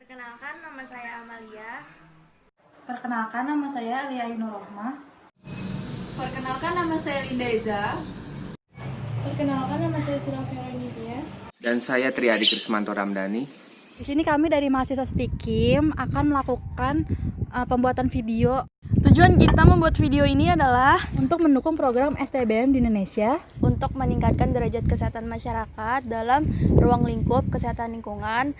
Perkenalkan, nama saya Amalia. Perkenalkan, nama saya Alia Ainurrohmah. Perkenalkan, nama saya Linda Eza. Perkenalkan, nama saya Silvia Nitias. Dan saya Triadi Krismanto Ramdhani. Di sini kami dari mahasiswa Stikim akan melakukan pembuatan video. Tujuan kita membuat video ini adalah Untuk mendukung program STBM di Indonesia, untuk meningkatkan derajat kesehatan masyarakat dalam ruang lingkup kesehatan lingkungan,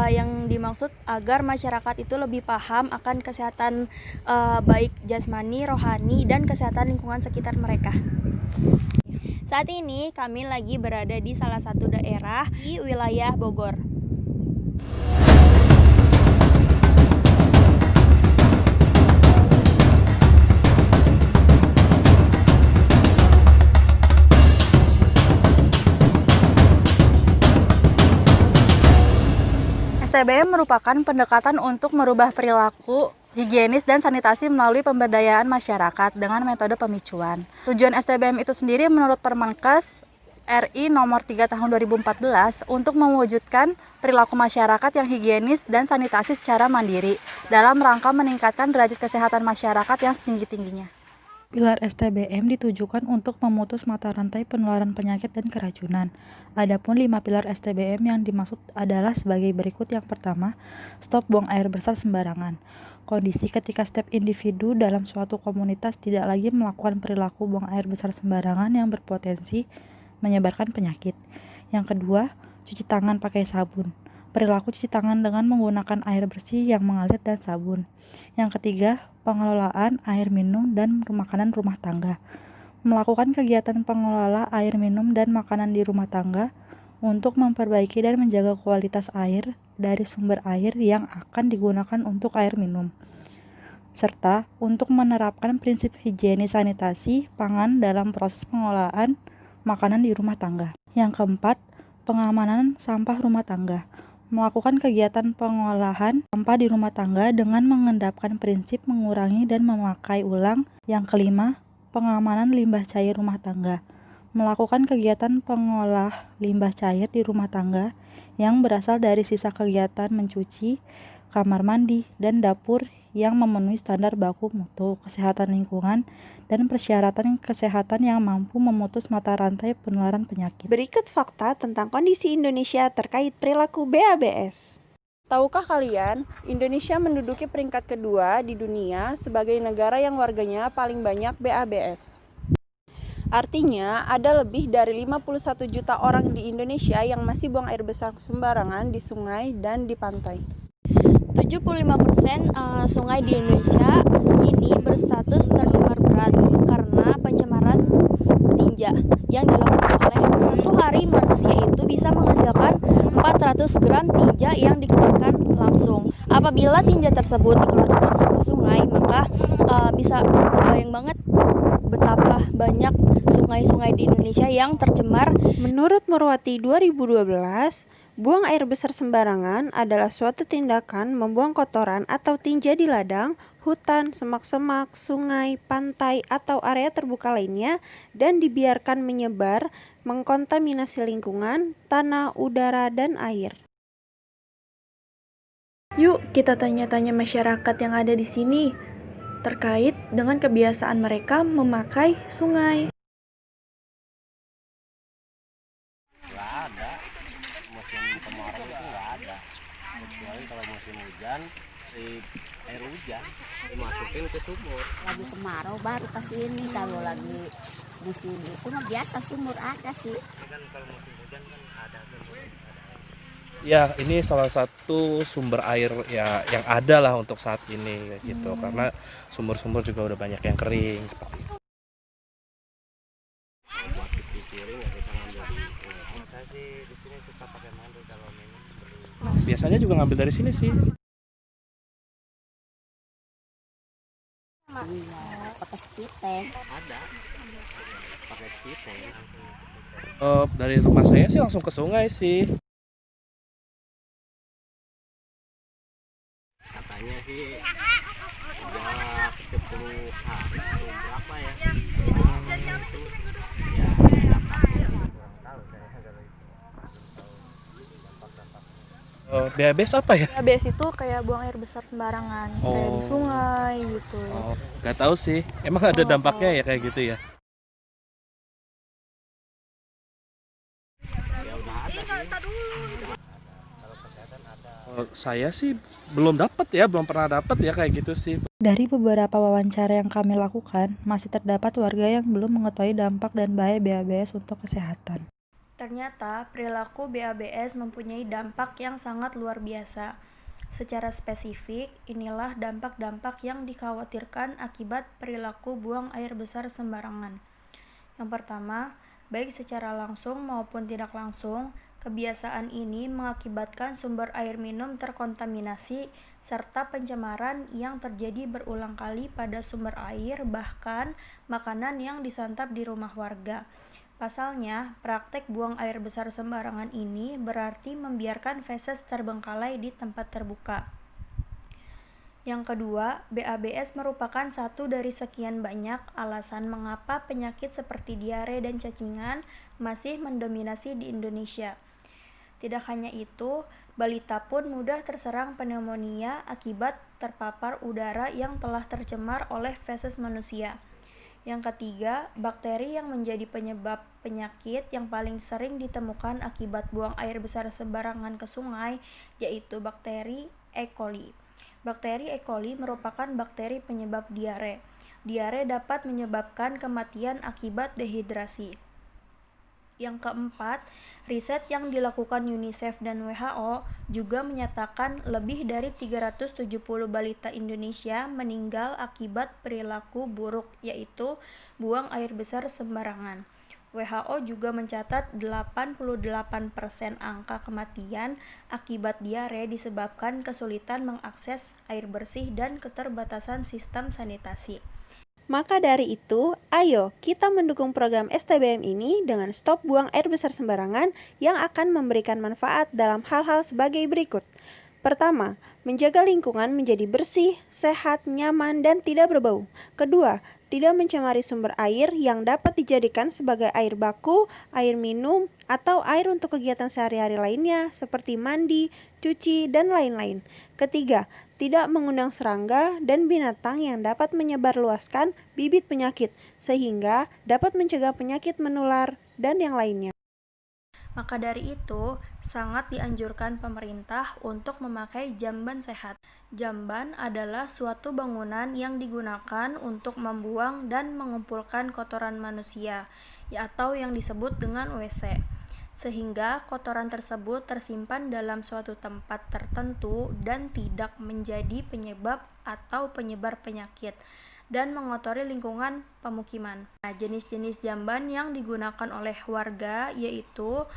yang dimaksud agar masyarakat itu lebih paham akan kesehatan baik jasmani, rohani, dan kesehatan lingkungan sekitar mereka. Saat ini kami lagi berada di salah satu daerah di wilayah Bogor. STBM merupakan pendekatan untuk merubah perilaku higienis dan sanitasi melalui pemberdayaan masyarakat dengan metode pemicuan. Tujuan STBM itu sendiri menurut Permenkes RI nomor 3 tahun 2014 untuk mewujudkan perilaku masyarakat yang higienis dan sanitasi secara mandiri dalam rangka meningkatkan derajat kesehatan masyarakat yang setinggi-tingginya. Pilar STBM ditujukan untuk memutus mata rantai penularan penyakit dan keracunan. Adapun 5 pilar STBM yang dimaksud adalah sebagai berikut. Yang pertama, stop buang air besar sembarangan. Kondisi ketika setiap individu dalam suatu komunitas tidak lagi melakukan perilaku buang air besar sembarangan yang berpotensi menyebarkan penyakit. Yang kedua, cuci tangan pakai sabun. Perilaku cuci tangan dengan menggunakan air bersih yang mengalir dan sabun. Yang ketiga, pengelolaan air minum dan makanan rumah tangga. Melakukan kegiatan pengelola air minum dan makanan di rumah tangga untuk memperbaiki dan menjaga kualitas air dari sumber air yang akan digunakan untuk air minum. Serta untuk menerapkan prinsip higienis sanitasi pangan dalam proses pengolahan makanan di rumah tangga. Yang keempat, pengamanan sampah rumah tangga. Melakukan kegiatan pengolahan sampah di rumah tangga dengan mengendapkan prinsip mengurangi dan memakai ulang. Yang kelima, pengamanan limbah cair rumah tangga. Melakukan kegiatan pengolah limbah cair di rumah tangga yang berasal dari sisa kegiatan mencuci, kamar mandi, dan dapur yang memenuhi standar baku mutu kesehatan lingkungan dan persyaratan kesehatan yang mampu memutus mata rantai penularan penyakit. Berikut fakta tentang kondisi Indonesia terkait perilaku BABS. Tahukah kalian, Indonesia menduduki peringkat kedua di dunia sebagai negara yang warganya paling banyak BABS. Artinya, ada lebih dari 51 juta orang di Indonesia yang masih buang air besar sembarangan di sungai dan di pantai. 75% sungai di Indonesia kini berstatus tercemar berat karena pencemaran tinja yang dilakukan oleh manusia. Satu hari manusia itu bisa menghasilkan 400 gram tinja yang dikeluarkan langsung. Apabila tinja tersebut dikeluarkan langsung ke sungai, maka bisa kebayang banget betapa banyak sungai-sungai di Indonesia yang tercemar. Menurut Murwati 2012, buang air besar sembarangan adalah suatu tindakan membuang kotoran atau tinja di ladang, hutan, semak-semak, sungai, pantai, atau area terbuka lainnya dan dibiarkan menyebar, mengkontaminasi lingkungan, tanah, udara, dan air. Yuk kita tanya-tanya masyarakat yang ada di sini terkait dengan kebiasaan mereka memakai sungai. Nggak ada, musim kemarau itu nggak ada, kecuali kalau musim hujan si air hujan dimasukin ke sumur. Lagi kemarau baru ke sini, kalau lagi musim itu mah biasa sumur ada sih. Kan kalau musim hujan kan ada sumur, ada air. Ya, ini salah satu sumber air ya yang ada lah untuk saat ini gitu. Karena sumur-sumur juga udah banyak yang kering seperti itu. Buat cuci piring ya kita ngambil di sungai. Saya sih di sini suka pakai mandi kalau minum beli. Biasanya juga ngambil dari sini sih. Pakai spiteng. Ada pakai spiteng. Dari rumah saya sih langsung ke sungai sih. Katanya sih sejak 10 hari atau berapa ya, itu ya dampak kurang tahu saya kalau itu belum tahu dampak-dampaknya. BABS apa ya? BABS itu kayak buang air besar sembarangan, kayak di sungai gitu. Nggak tahu sih. Emang ada dampaknya ya kayak gitu ya? Saya sih belum dapat ya, belum pernah dapat ya kayak gitu sih. Dari beberapa wawancara yang kami lakukan, masih terdapat warga yang belum mengetahui dampak dan bahaya BABS untuk kesehatan. Ternyata, perilaku BABS mempunyai dampak yang sangat luar biasa. Secara spesifik, inilah dampak-dampak yang dikhawatirkan akibat perilaku buang air besar sembarangan. Yang pertama, baik secara langsung maupun tidak langsung, kebiasaan ini mengakibatkan sumber air minum terkontaminasi serta pencemaran yang terjadi berulang kali pada sumber air, bahkan makanan yang disantap di rumah warga. Pasalnya, praktek buang air besar sembarangan ini berarti membiarkan feses terbengkalai di tempat terbuka. Yang kedua, BABS merupakan satu dari sekian banyak alasan mengapa penyakit seperti diare dan cacingan masih mendominasi di Indonesia. Tidak hanya itu, balita pun mudah terserang pneumonia akibat terpapar udara yang telah tercemar oleh feses manusia. Yang ketiga, bakteri yang menjadi penyebab penyakit yang paling sering ditemukan akibat buang air besar sembarangan ke sungai, yaitu bakteri E. coli. Bakteri E. coli merupakan bakteri penyebab diare. Diare dapat menyebabkan kematian akibat dehidrasi. Yang keempat, riset yang dilakukan UNICEF dan WHO juga menyatakan lebih dari 370 balita Indonesia meninggal akibat perilaku buruk, yaitu buang air besar sembarangan. WHO juga mencatat 88% angka kematian akibat diare disebabkan kesulitan mengakses air bersih dan keterbatasan sistem sanitasi. Maka dari itu, ayo kita mendukung program STBM ini dengan stop buang air besar sembarangan yang akan memberikan manfaat dalam hal-hal sebagai berikut. Pertama, menjaga lingkungan menjadi bersih, sehat, nyaman, dan tidak berbau. Kedua, tidak mencemari sumber air yang dapat dijadikan sebagai air baku, air minum, atau air untuk kegiatan sehari-hari lainnya seperti mandi, cuci, dan lain-lain. Ketiga, tidak mengundang serangga dan binatang yang dapat menyebarluaskan bibit penyakit, sehingga dapat mencegah penyakit menular dan yang lainnya. Maka dari itu, sangat dianjurkan pemerintah untuk memakai jamban sehat. Jamban adalah suatu bangunan yang digunakan untuk membuang dan mengumpulkan kotoran manusia, atau yang disebut dengan WC. Sehingga kotoran tersebut tersimpan dalam suatu tempat tertentu dan tidak menjadi penyebab atau penyebar penyakit dan mengotori lingkungan pemukiman. Nah, jenis-jenis jamban yang digunakan oleh warga yaitu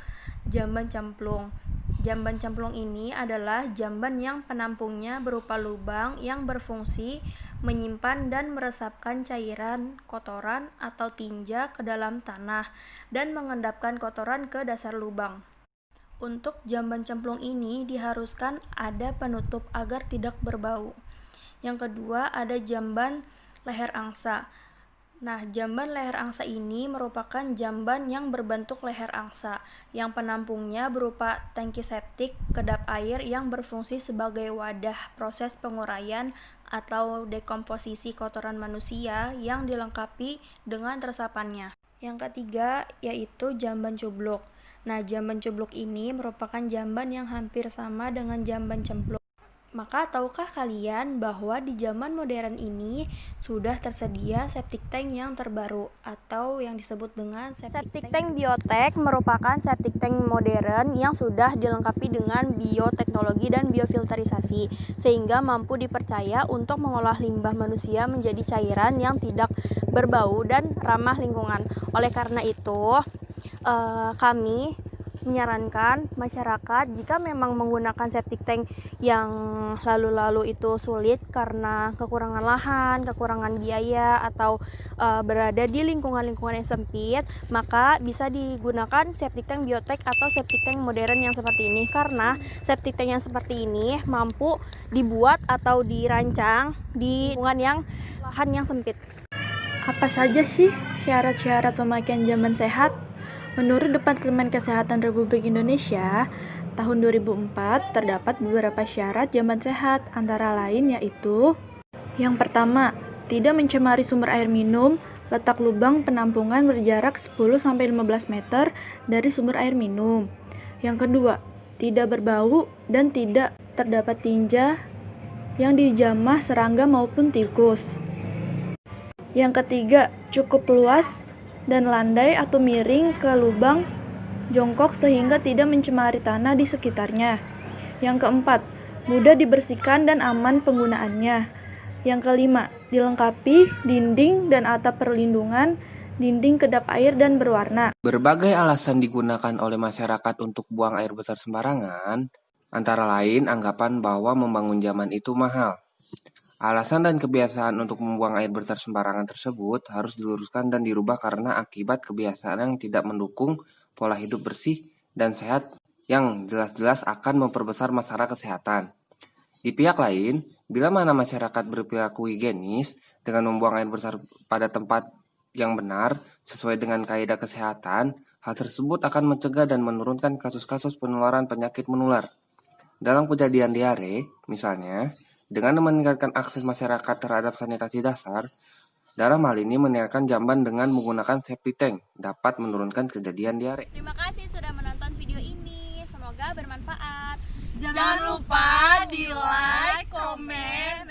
jamban camplung. Jamban camplung ini adalah jamban yang penampungnya berupa lubang yang berfungsi menyimpan dan meresapkan cairan, kotoran, atau tinja ke dalam tanah dan mengendapkan kotoran ke dasar lubang. Untuk jamban cemplung ini diharuskan ada penutup agar tidak berbau. Yang kedua ada jamban leher angsa. Nah, jamban leher angsa ini merupakan jamban yang berbentuk leher angsa, yang penampungnya berupa tangki septik kedap air yang berfungsi sebagai wadah proses penguraian atau dekomposisi kotoran manusia yang dilengkapi dengan resapannya. Yang ketiga yaitu jamban cubluk. Nah, jamban cubluk ini merupakan jamban yang hampir sama dengan jamban cemplung. Maka tahukah kalian bahwa di zaman modern ini sudah tersedia septic tank yang terbaru atau yang disebut dengan septic tank biotek merupakan septic tank modern yang sudah dilengkapi dengan bioteknologi dan biofilterisasi sehingga mampu dipercaya untuk mengolah limbah manusia menjadi cairan yang tidak berbau dan ramah lingkungan. Oleh karena itu, kami menyarankan masyarakat jika memang menggunakan septic tank yang lalu-lalu itu sulit karena kekurangan lahan, kekurangan biaya atau berada di lingkungan-lingkungan yang sempit, maka bisa digunakan septic tank biotek atau septic tank modern yang seperti ini karena septic tank yang seperti ini mampu dibuat atau dirancang di lingkungan yang lahan yang sempit. Apa saja sih syarat-syarat pemakaian jamban sehat? Menurut Departemen Kesehatan Republik Indonesia, tahun 2004 terdapat beberapa syarat jamban sehat, antara lain yaitu: yang pertama, tidak mencemari sumber air minum, letak lubang penampungan berjarak 10-15 meter dari sumber air minum. Yang kedua, tidak berbau dan tidak terdapat tinja yang dijamah serangga maupun tikus. Yang ketiga, cukup luas dan landai atau miring ke lubang jongkok sehingga tidak mencemari tanah di sekitarnya. Yang keempat, mudah dibersihkan dan aman penggunaannya. Yang kelima, dilengkapi dinding dan atap perlindungan, dinding kedap air dan berwarna. Berbagai alasan digunakan oleh masyarakat untuk buang air besar sembarangan, antara lain anggapan bahwa membangun jamban itu mahal. Alasan dan kebiasaan untuk membuang air besar sembarangan tersebut harus diluruskan dan dirubah karena akibat kebiasaan yang tidak mendukung pola hidup bersih dan sehat yang jelas-jelas akan memperbesar masalah kesehatan. Di pihak lain, bila mana masyarakat berperilaku higienis dengan membuang air besar pada tempat yang benar sesuai dengan kaidah kesehatan, hal tersebut akan mencegah dan menurunkan kasus-kasus penularan penyakit menular. Dalam kejadian diare, misalnya, dengan meningkatkan akses masyarakat terhadap sanitasi dasar, dalam hal ini meningkatkan jamban dengan menggunakan septic tank dapat menurunkan kejadian diare. Terima kasih sudah menonton video ini. Semoga bermanfaat. Jangan lupa di like, komen,